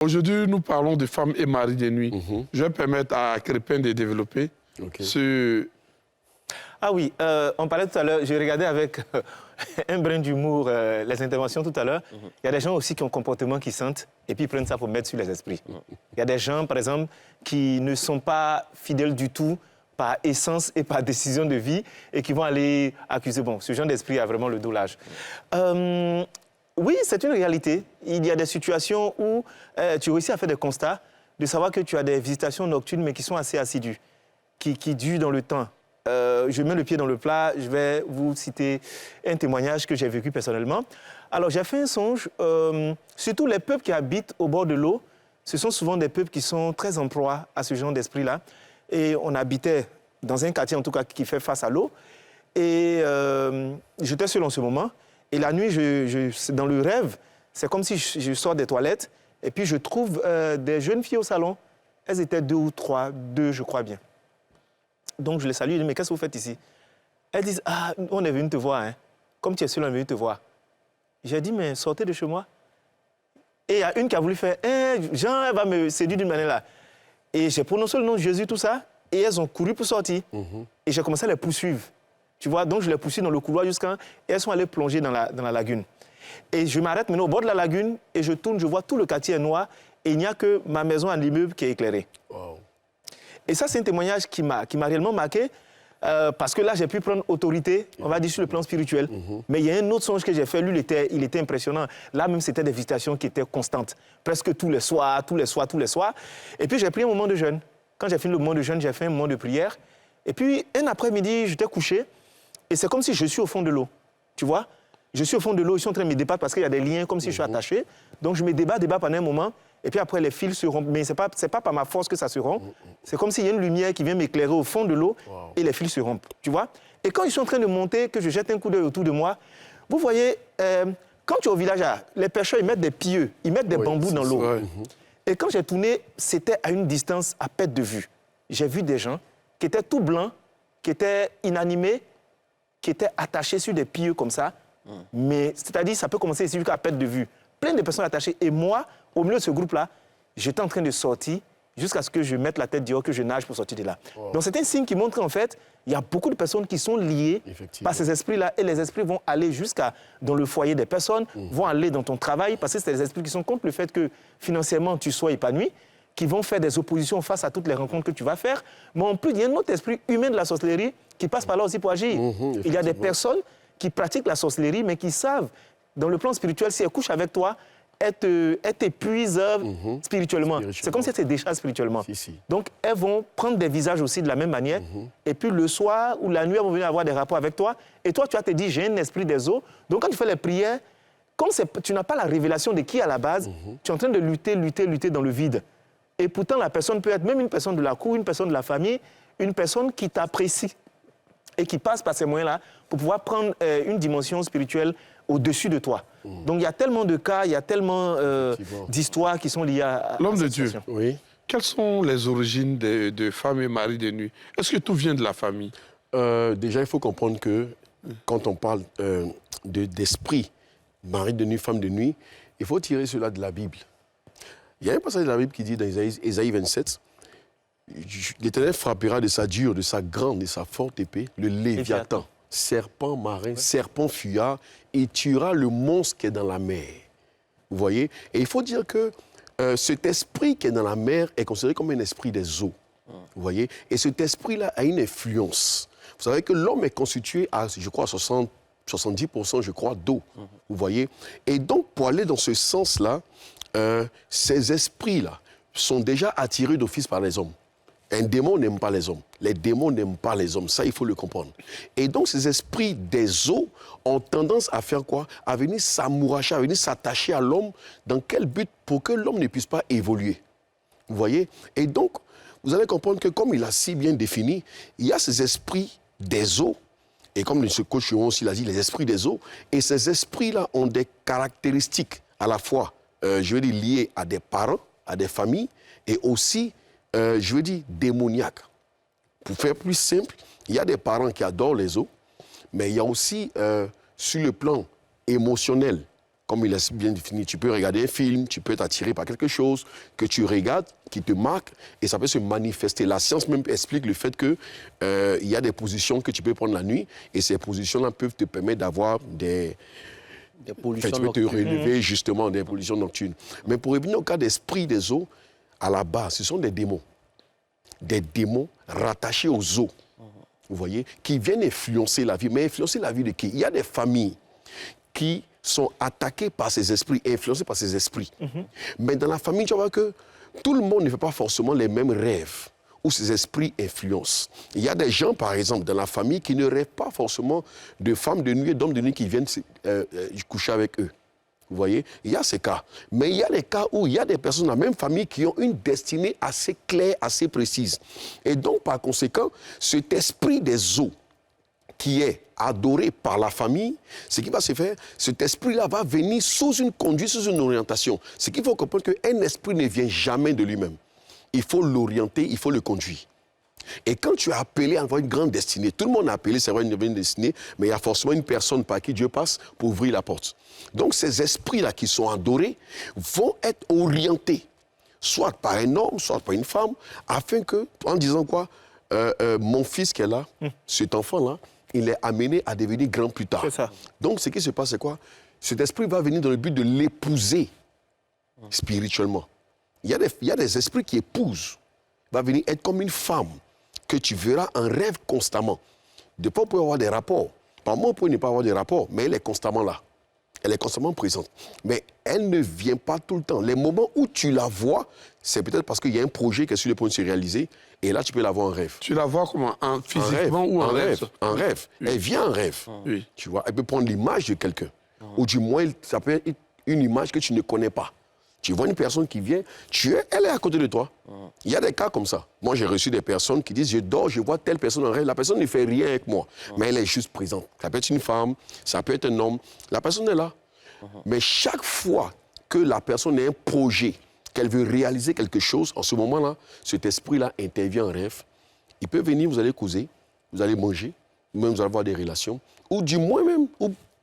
Aujourd'hui, nous parlons de femmes et maris de nuit. Je vais permettre à Crépin de développer ce... Ah oui, on parlait tout à l'heure, j'ai regardé avec un brin d'humour les interventions tout à l'heure. Il y a des gens aussi qui ont un comportement qui sentent et puis ils prennent ça pour mettre sur les esprits. Il y a des gens, par exemple, qui ne sont pas fidèles du tout par essence et par décision de vie et qui vont aller accuser. Bon, ce genre d'esprit a vraiment le dos large. Oui, c'est une réalité. Il y a des situations où tu réussis à faire des constats, de savoir que tu as des visitations nocturnes mais qui sont assez assidues, qui durent dans le temps. Je mets le pied dans le plat, je vais vous citer un témoignage que j'ai vécu personnellement. Alors, j'ai fait un songe, surtout les peuples qui habitent au bord de l'eau, ce sont souvent des peuples qui sont très en proie à ce genre d'esprit-là. Et on habitait dans un quartier, en tout cas, qui fait face à l'eau. Et j'étais seul en ce moment. Et la nuit, dans le rêve, c'est comme si je sors des toilettes et puis je trouve des jeunes filles au salon. Elles étaient 2 ou 3, 2, je crois bien. Donc, je les salue, je dis, mais qu'est-ce que vous faites ici? Elles disent, ah, on est venu te voir, hein. Comme tu es seul, on est venu te voir. J'ai dit, mais sortez de chez moi. Et il y a une qui a voulu faire, Jean, elle va me séduire d'une manière là. Et j'ai prononcé le nom de Jésus, tout ça, et elles ont couru pour sortir. Et j'ai commencé à les poursuivre. Tu vois, donc je les poursuis dans le couloir jusqu'à... Et elles sont allées plonger dans la lagune. Et je m'arrête maintenant au bord de la lagune, et je tourne, je vois tout le quartier est noir, et il n'y a que ma maison à l'immeuble qui est éclairée. Wow. Et ça, c'est un témoignage qui m'a réellement marqué, parce que là, j'ai pu prendre autorité, on va dire, sur le plan spirituel. Mais il y a un autre songe que j'ai fait, lui, il était impressionnant. Là, même, c'était des visitations qui étaient constantes, presque tous les soirs. Et puis, j'ai pris un moment de jeûne. Quand j'ai fini le moment de jeûne, j'ai fait un moment de prière. Et puis, un après-midi, j'étais couché, et c'est comme si je suis au fond de l'eau, tu vois. Je suis au fond de l'eau, ils sont en train de me débattre parce qu'il y a des liens, comme si je suis attaché. Donc, je me débat pendant un moment. Et puis après, les fils se rompent. Mais ce n'est pas par ma force que ça se rompt. C'est comme s'il y a une lumière qui vient m'éclairer au fond de l'eau et les fils se rompent. Tu vois? Et quand ils sont en train de monter, que je jette un coup d'œil autour de moi, vous voyez, quand tu es au village, les pêcheurs, ils mettent des pieux, ils mettent des bambous dans l'eau. Et quand j'ai tourné, c'était à une distance à perte de vue. J'ai vu des gens qui étaient tout blancs, qui étaient inanimés, qui étaient attachés sur des pieux comme ça. Mais c'est-à-dire, ça peut commencer ici jusqu'à perte de vue. Plein de personnes attachées. Et moi, au milieu de ce groupe-là, j'étais en train de sortir jusqu'à ce que je mette la tête dehors, que je nage pour sortir de là. Donc c'est un signe qui montre qu'en fait, il y a beaucoup de personnes qui sont liées par ces esprits-là. Et les esprits vont aller jusqu'à dans le foyer des personnes, vont aller dans ton travail, parce que c'est des esprits qui sont contre le fait que financièrement tu sois épanoui, qui vont faire des oppositions face à toutes les rencontres que tu vas faire. Mais en plus, il y a un autre esprit humain de la sorcellerie qui passe par là aussi pour agir. Il y a des personnes qui pratiquent la sorcellerie, mais qui savent, dans le plan spirituel, si elles couchent avec toi, elles t'épuisent spirituellement. C'est comme si elles te déchargent spirituellement. Donc, elles vont prendre des visages aussi de la même manière. Et puis, le soir ou la nuit, elles vont venir avoir des rapports avec toi. Et toi, tu vas te dire, j'ai un esprit des eaux. Donc, quand tu fais les prières, comme tu n'as pas la révélation de qui est à la base, tu es en train de lutter dans le vide. Et pourtant, la personne peut être même une personne de la cour, une personne de la famille, une personne qui t'apprécie et qui passe par ces moyens-là pour pouvoir prendre une dimension spirituelle au-dessus de toi. Donc, il y a tellement de cas, il y a tellement d'histoires qui sont liées à l'homme de Dieu. Oui. Quelles sont les origines de femmes et maris de nuit? Est-ce que tout vient de la famille? Déjà, il faut comprendre que quand on parle d'esprit, mari de nuit, femme de nuit, il faut tirer cela de la Bible. Il y a un passage de la Bible qui dit dans Ésaïe 27, « L'Éternel frappera de sa dure, de sa grande, de sa forte épée, le Léviathan, serpent marin, serpent fuyard, et tuera le monstre qui est dans la mer. » Vous voyez? Et il faut dire que cet esprit qui est dans la mer est considéré comme un esprit des eaux. Vous voyez? Et cet esprit-là a une influence. Vous savez que l'homme est constitué à, je crois, 70%, je crois, d'eau. Vous voyez? Et donc, pour aller dans ce sens-là, ces esprits-là sont déjà attirés d'office par les hommes. Un démon n'aime pas les hommes. Les démons n'aiment pas les hommes. Ça, il faut le comprendre. Et donc, ces esprits des eaux ont tendance à faire quoi? À venir s'amouracher, à venir s'attacher à l'homme. Dans quel but? Pour que l'homme ne puisse pas évoluer. Vous voyez? Et donc, vous allez comprendre que comme il a si bien défini, il y a ces esprits des eaux. Et comme ce coach Chiron aussi l'a dit, les esprits des eaux. Et ces esprits-là ont des caractéristiques à la fois, je veux dire, liées à des parents, à des familles, et aussi, je veux dire, démoniaques. Pour faire plus simple, il y a des parents qui adorent les eaux, mais il y a aussi, sur le plan émotionnel, comme il est bien défini. Tu peux regarder un film, tu peux être attiré par quelque chose que tu regardes, qui te marque, et ça peut se manifester. La science même explique le fait qu'il y a des positions que tu peux prendre la nuit, et ces positions-là peuvent te permettre d'avoir des pollutions nocturnes. Tu peux te relever justement des pollutions nocturnes. Mais pour revenir au cas d'esprit des eaux, à la base, ce sont des démons. Des démons rattachés aux eaux. Vous voyez, qui viennent influencer la vie. Mais influencer la vie de qui? Il y a des familles qui sont attaquées par ces esprits, influencées par ces esprits. Mais dans la famille, tu vois que tout le monde ne fait pas forcément les mêmes rêves où ces esprits influencent. Il y a des gens, par exemple, dans la famille qui ne rêvent pas forcément de femmes de nuit et d'hommes de nuit qui viennent coucher avec eux. Vous voyez, il y a ces cas. Mais il y a des cas où il y a des personnes dans la même famille qui ont une destinée assez claire, assez précise. Et donc, par conséquent, cet esprit des eaux qui est adoré par la famille, ce qui va se faire, cet esprit-là va venir sous une conduite, sous une orientation. Ce qu'il faut comprendre qu'un esprit ne vient jamais de lui-même. Il faut l'orienter, il faut le conduire. Et quand tu es appelé à avoir une grande destinée, tout le monde est appelé à avoir une grande destinée, mais il y a forcément une personne par qui Dieu passe pour ouvrir la porte. Donc ces esprits-là qui sont adorés vont être orientés, soit par un homme, soit par une femme, afin que, en disant quoi, mon fils qui est là, cet enfant-là, il est amené à devenir grand plus tard. C'est ça. Donc ce qui se passe, c'est quoi? Cet esprit va venir dans le but de l'épouser spirituellement. Il y a des esprits qui épousent. Il va venir être comme une femme que tu verras en rêve constamment. Des fois, on peut avoir des rapports. Par moment, on peut ne pas avoir des rapports, mais elle est constamment là. Elle est constamment présente. Mais elle ne vient pas tout le temps. Les moments où tu la vois, c'est peut-être parce qu'il y a un projet qui est sur le point de se réaliser, et là, tu peux la voir en rêve. Tu la vois comment? Physiquement ou en rêve? En rêve. Oui. Elle vient en rêve. Oui. Tu vois, elle peut prendre l'image de quelqu'un. Ou du moins, ça peut être une image que tu ne connais pas. Tu vois une personne qui vient, elle est à côté de toi. Il y a des cas comme ça. Moi, j'ai reçu des personnes qui disent, je dors, je vois telle personne en rêve. La personne ne fait rien avec moi, mais elle est juste présente. Ça peut être une femme, ça peut être un homme. La personne est là. Mais chaque fois que la personne a un projet, qu'elle veut réaliser quelque chose, en ce moment-là, cet esprit-là intervient en rêve. Il peut venir, vous allez causer, vous allez manger, même vous allez avoir des relations. Ou du moins même...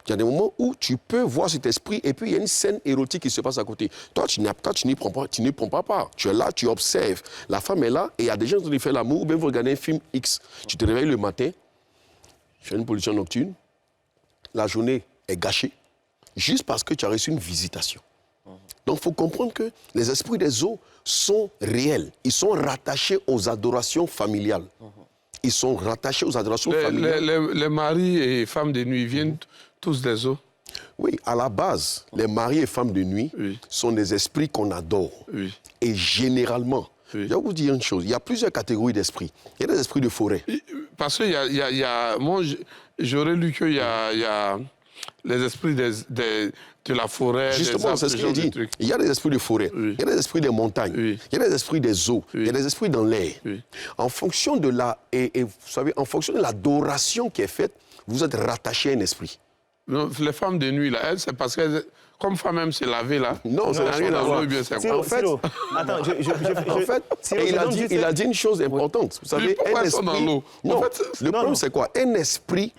Il y a des moments où tu peux voir cet esprit et puis il y a une scène érotique qui se passe à côté. Toi, tu n'y prends pas part. Tu es là, tu observes. La femme est là et il y a des gens qui font l'amour ou bien vous regardez un film X. Tu te réveilles le matin, tu as une pollution nocturne, la journée est gâchée, juste parce que tu as reçu une visitation. Donc, il faut comprendre que les esprits des eaux sont réels. Ils sont rattachés aux adorations familiales. Ils sont rattachés aux adorations familiales. Les maris et femmes de nuit viennent tous des eaux? Oui, à la base, les maris et femmes de nuit sont des esprits qu'on adore. Oui. Et généralement, je vais vous dire une chose, il y a plusieurs catégories d'esprits. Il y a des esprits de forêt. Parce que moi, j'aurais lu qu'il y a les esprits de la forêt. Justement, c'est ce qu'il dit. Il y a des esprits de forêt, il y a des esprits des montagnes, il y a des esprits des eaux, il y a des esprits dans l'air. En fonction de vous savez, en fonction de l'adoration qui est faite, vous êtes rattaché à un esprit. Non, les femmes de nuit, là, elles, c'est parce que comme femme même s'est lavée, là. Non, ça n'a rien à voir. En fait, il a dit une chose importante. Vous savez, pourquoi elles sont dans l'eau? Non, le problème, c'est quoi? Un esprit,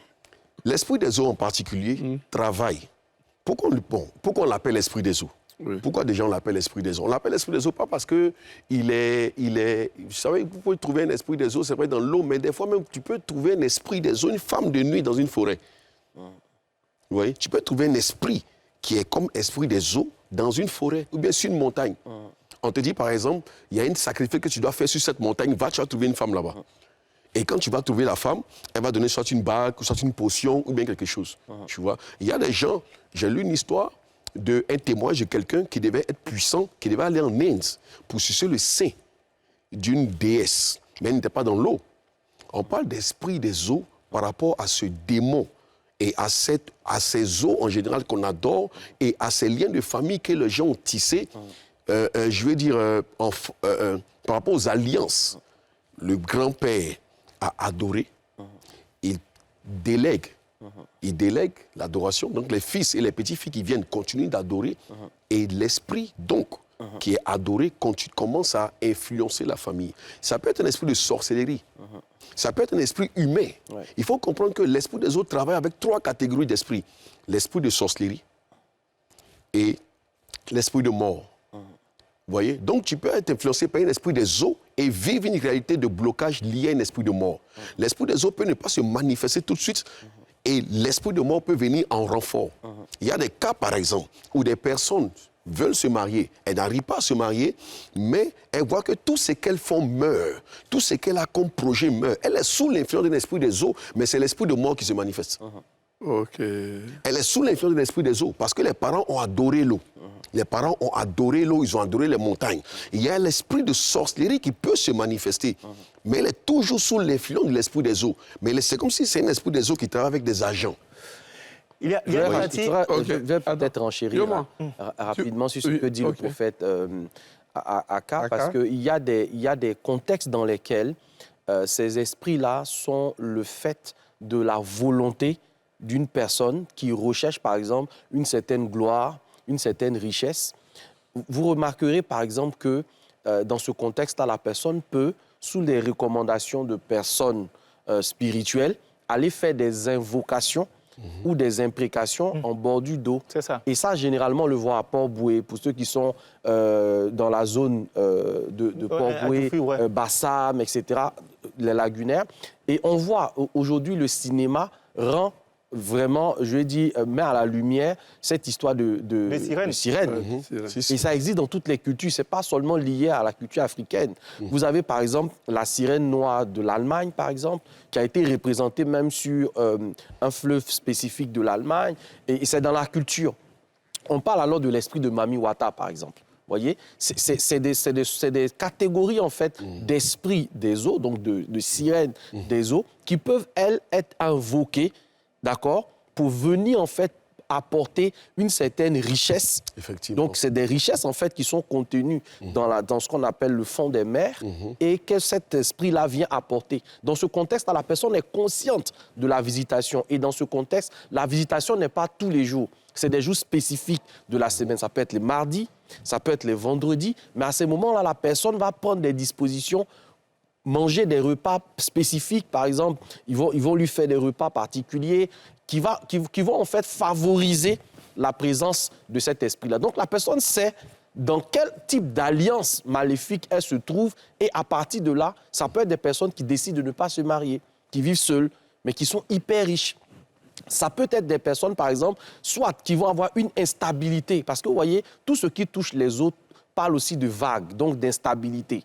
l'esprit des eaux en particulier, travaille. Pourquoi on l'appelle l'esprit des eaux? Pourquoi des gens l'appellent l'esprit des eaux? On l'appelle l'esprit des eaux pas parce que il est... Vous savez, vous pouvez trouver un esprit des eaux, c'est vrai, dans l'eau, mais des fois même, tu peux trouver un esprit des eaux, une femme de nuit dans une forêt. Vous voyez? Tu peux trouver un esprit qui est comme esprit des eaux dans une forêt ou bien sur une montagne. On te dit, par exemple, il y a une sacrifice que tu dois faire sur cette montagne, tu vas trouver une femme là-bas. Et quand tu vas trouver la femme, elle va donner soit une bague, soit une potion ou bien quelque chose. Tu vois? Il y a des gens, j'ai lu une histoire d'un témoignage de quelqu'un qui devait être puissant, qui devait aller en Inde pour sucer le sein d'une déesse. Mais elle n'était pas dans l'eau. On parle d'esprit des eaux par rapport à ce démon et à ces eaux en général qu'on adore et à ces liens de famille que les gens ont tissés, je veux dire, par rapport aux alliances. Le grand-père a adoré, il délègue l'adoration. Donc les fils et les petits-filles qui viennent continuent d'adorer et l'esprit, donc, qui est adoré, commence à influencer la famille. Ça peut être un esprit de sorcellerie. Ça peut être un esprit humain. Il faut comprendre que l'esprit des autres travaille avec 3 catégories d'esprits. L'esprit de sorcellerie, et l'esprit de mort. Vous voyez? Donc, tu peux être influencé par un esprit des eaux et vivre une réalité de blocage liée à un esprit de mort. L'esprit des eaux peut ne pas se manifester tout de suite et l'esprit de mort peut venir en renfort. Il y a des cas, par exemple, où des personnes veulent se marier. Elles n'arrivent pas à se marier, mais elles voient que tout ce qu'elles font meurt. Tout ce qu'elle a comme projet meurt. Elle est sous l'influence de l'esprit des eaux, mais c'est l'esprit de mort qui se manifeste. Ok. Elle est sous l'influence de l'esprit des eaux parce que les parents ont adoré l'eau. Les parents ont adoré l'eau, ils ont adoré les montagnes. Il y a l'esprit de sorcellerie qui peut se manifester, mais elle est toujours sous l'influence de l'esprit des eaux. Mais c'est comme si c'est un esprit des eaux qui travaille avec des agents. Il y a une partie... Je vais peut-être enchérir rapidement sur ce que dit le prophète Aka, parce qu'il y a des contextes dans lesquels ces esprits-là sont le fait de la volonté d'une personne qui recherche, par exemple, une certaine gloire, une certaine richesse. Vous remarquerez, par exemple, que dans ce contexte-là, la personne peut, sous les recommandations de personnes spirituelles, aller faire des invocations ou des imprécations en bordure d'eau. C'est ça. Et ça, généralement, on le voit à Port-Boué. Pour ceux qui sont dans la zone de Port-Boué, Bassam, etc., les lagunaires. Et on voit aujourd'hui le cinéma rend vraiment, je vais dire, met à la lumière cette histoire de sirènes. Et ça existe dans toutes les cultures. Ce n'est pas seulement lié à la culture africaine. Vous avez, par exemple, la sirène noire de l'Allemagne, par exemple, qui a été représentée même sur un fleuve spécifique de l'Allemagne. Et c'est dans la culture. On parle alors de l'esprit de Mami Wata, par exemple. Vous voyez, c'est des catégories, en fait, d'esprits des eaux, donc de sirènes des eaux, qui peuvent, elles, être invoquées, d'accord, pour venir, en fait, apporter une certaine richesse. Effectivement. Donc, c'est des richesses, en fait, qui sont contenues dans ce qu'on appelle le fond des mers et que cet esprit-là vient apporter. Dans ce contexte-là, la personne est consciente de la visitation. Et dans ce contexte, la visitation n'est pas tous les jours. C'est des jours spécifiques de la semaine. Ça peut être les mardis, ça peut être les vendredis. Mais à ces moments-là, la personne va prendre des dispositions, manger des repas spécifiques. Par exemple, ils vont lui faire des repas particuliers qui vont en fait favoriser la présence de cet esprit-là. Donc la personne sait dans quel type d'alliance maléfique elle se trouve et à partir de là, ça peut être des personnes qui décident de ne pas se marier, qui vivent seules, mais qui sont hyper riches. Ça peut être des personnes, par exemple, soit qui vont avoir une instabilité, parce que vous voyez, tout ce qui touche les autres parle aussi de vagues, donc d'instabilité.